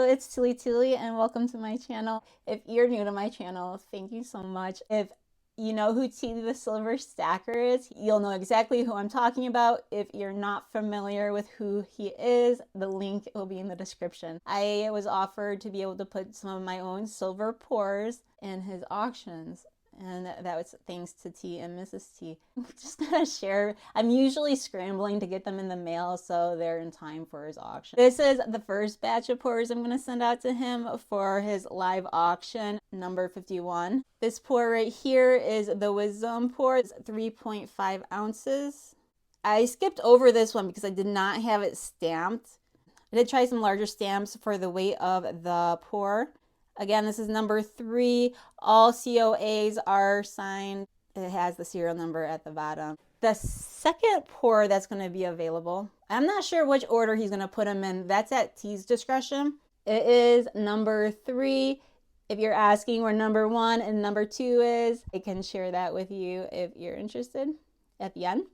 it's Tuli Tuli and welcome to my channel. If you're new to my channel, thank you so much. If you know who T the Silver Stacker is, you'll know exactly who I'm talking about. If you're not familiar with who he is, the link will be in the description. I was offered to be able to put some of my own silver pours in his auctions. And that was thanks to T and Mrs. T. I'm just gonna share. I'm usually scrambling to get them in the mail so they're in time for his auction. This is the first batch of pours I'm gonna send out to him for his live auction, number 51. This pour right here is the Wisdom pour. It's 3.5 ounces. I skipped over this one because I did not have it stamped. I did try some larger stamps for the weight of the pour. Again, this is number 3. All COAs are signed. It has the serial number at the bottom. The second pour that's going to be available, I'm not sure which order he's going to put them in. That's at T's discretion. It is number 3. If you're asking where number 1 and number 2 is, I can share that with you if you're interested at the end.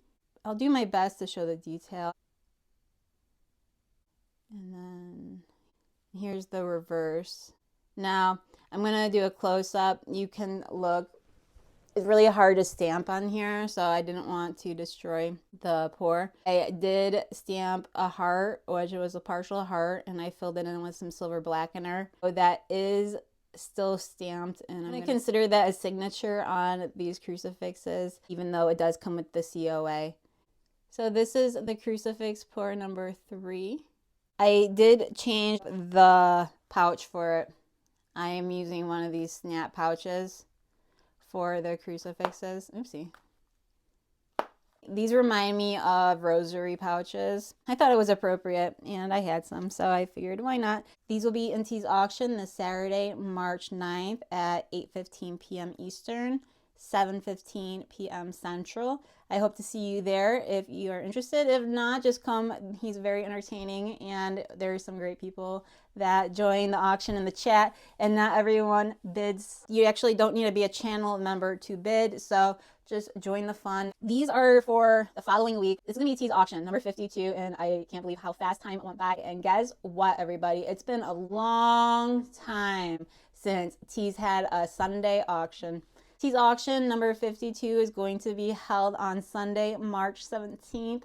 I'll do my best to show the detail. And then here's the reverse. Now, I'm going to do a close-up. You can look. It's really hard to stamp on here, so I didn't want to destroy the pour. I did stamp a heart, which was a partial heart, and I filled it in with some silver blackener. So that is still stamped, and I'm going to consider that a signature on these crucifixes, even though it does come with the COA. So this is the crucifix pour number 3. I did change the pouch for it. I am using one of these snap pouches for the crucifixes. Oopsie. These remind me of rosary pouches. I thought it was appropriate, and I had some, so I figured why not. These will be in T's auction this Saturday, March 9th at 8:15 p.m. Eastern, 7:15 p.m. Central. I hope to see you there if you are interested. If not, just come. He's very entertaining, and there's some great people that join the auction in the chat, and not everyone bids. You actually don't need to be a channel member to bid, so just join the fun. These are for the following week. It's gonna be T's auction, number 52, and I can't believe how fast time went by. And guess what, everybody? It's been a long time since T's had a Sunday auction. T's auction number 52 is going to be held on Sunday, March 17th.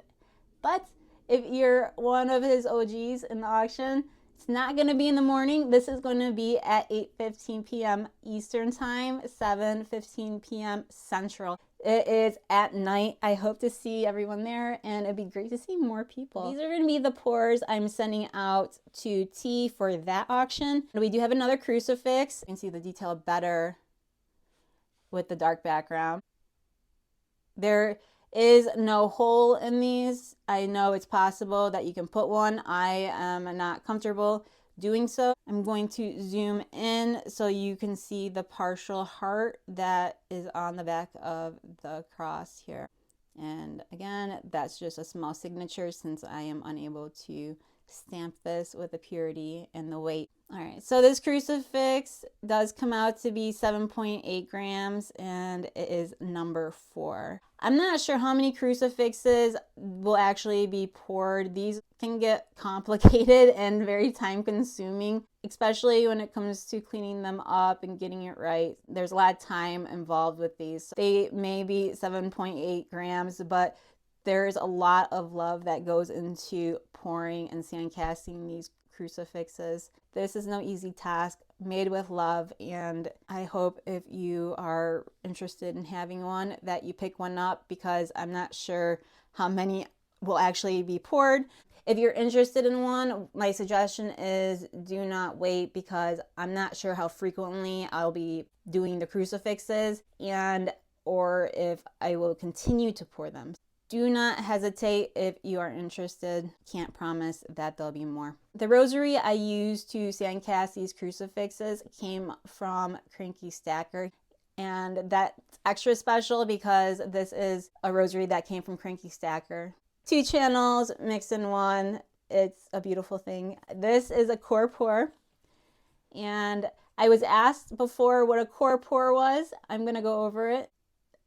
But if you're one of his OGs in the auction, it's not going to be in the morning. This is going to be at 8:15 p.m. Eastern Time, 7:15 p.m. Central. It is at night. I hope to see everyone there, and it'd be great to see more people. These are going to be the pours I'm sending out to T for that auction. And we do have another crucifix. You can see the detail better with the dark background. There is no hole in these. I know it's possible that you can put one. I am not comfortable doing so. I'm going to zoom in so you can see the partial heart that is on the back of the cross here. And again, that's just a small signature since I am unable to stamp this with the purity and the weight. All right, so this crucifix does come out to be 7.8 grams, and it is number 4. I'm not sure how many crucifixes will actually be poured. These can get complicated and very time consuming, especially when it comes to cleaning them up and getting it right. There's a lot of time involved with these. They may be 7.8 grams, but there's a lot of love that goes into pouring and sand casting these crucifixes. This is no easy task, made with love, and I hope if you are interested in having one that you pick one up, because I'm not sure how many will actually be poured. If you're interested in one, my suggestion is do not wait, because I'm not sure how frequently I'll be doing the crucifixes and or if I will continue to pour them. Do not hesitate if you are interested. Can't promise that there'll be more. The rosary I used to sand cast these crucifixes came from Cranky Stacker, and that's extra special because this is a rosary that came from Cranky Stacker. 2 channels mixed in one. It's a beautiful thing. This is a core pour, and I was asked before what a core pour was. I'm gonna go over it.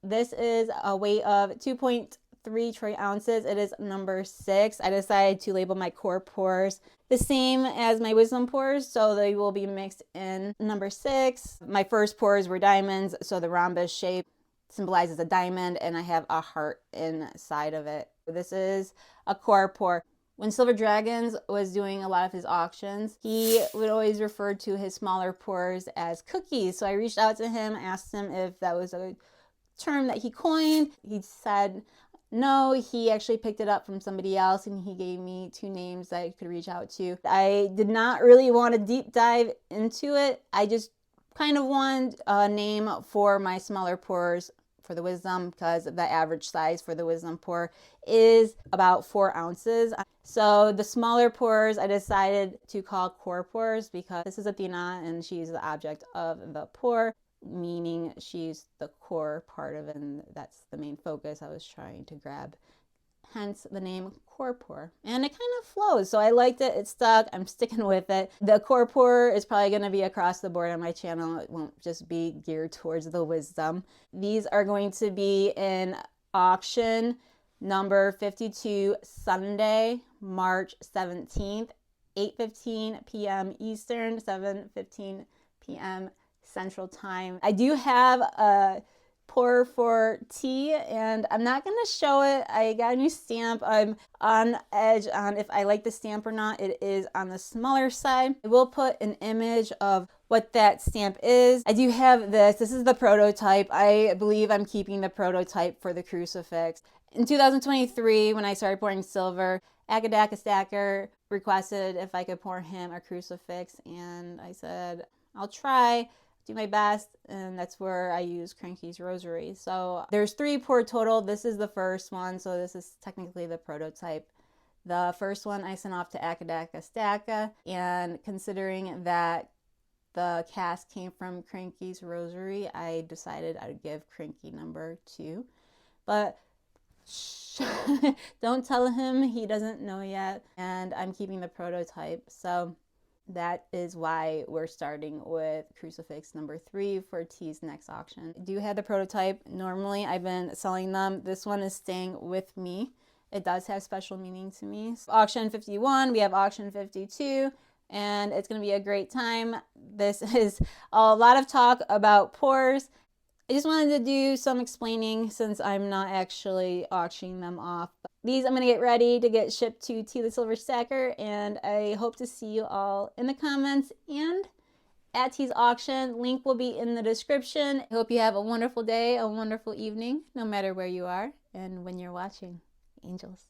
This is a weight of 2.3 3 troy ounces. It is number 6. I decided to label my core pours the same as my wisdom pours, so they will be mixed in number 6. My first pours were diamonds, so the rhombus shape symbolizes a diamond, and I have a heart inside of it. This is a core pour. When Silver Dragons was doing a lot of his auctions, he would always refer to his smaller pours as cookies. So I reached out to him, asked him if that was a term that he coined. He said no, he actually picked it up from somebody else, and he gave me 2 names that I could reach out to. I did not really want to deep dive into it. I just kind of wanted a name for my smaller pours for the wisdom, because the average size for the wisdom pour is about 4 ounces. So the smaller pours I decided to call core pours, because this is Athena and she's the object of the pour, meaning she's the core part of it, and that's the main focus I was trying to grab. Hence the name core pour. And it kind of flows, so I liked it. It stuck. I'm sticking with it. The core pour is probably going to be across the board on my channel. It won't just be geared towards the wisdom. These are going to be in auction number 52, Sunday, March 17th, 8:15 p.m. Eastern, 7:15 p.m. Central Time. I do have a pour for tea, and I'm not going to show it. I got a new stamp. I'm on edge on if I like the stamp or not. It is on the smaller side. I will put an image of what that stamp is. I do have this. This is the prototype. I believe I'm keeping the prototype for the crucifix. In 2023, when I started pouring silver, Akadaka Stacker requested if I could pour him a crucifix, and I said, I'll try. Do my best, and that's where I use Cranky's Rosary. So there's 3 pour total. This is the first one, so this is technically the prototype. The first one I sent off to Akadaka Stacka, and considering that the cast came from Cranky's Rosary, I decided I'd give Cranky number 2. But shh, don't tell him, he doesn't know yet, and I'm keeping the prototype. So that is why we're starting with crucifix number 3 for T's next auction. I do have the prototype. Normally I've been selling them. This one is staying with me. It does have special meaning to me. So auction 51, we have auction 52, and it's going to be a great time. This is a lot of talk about pours. I just wanted to do some explaining since I'm not actually auctioning them off. These I'm going to get ready to get shipped to T the Silver Stacker, and I hope to see you all in the comments and at T's auction. Link will be in the description. I hope you have a wonderful day, a wonderful evening, no matter where you are and when you're watching. Angels.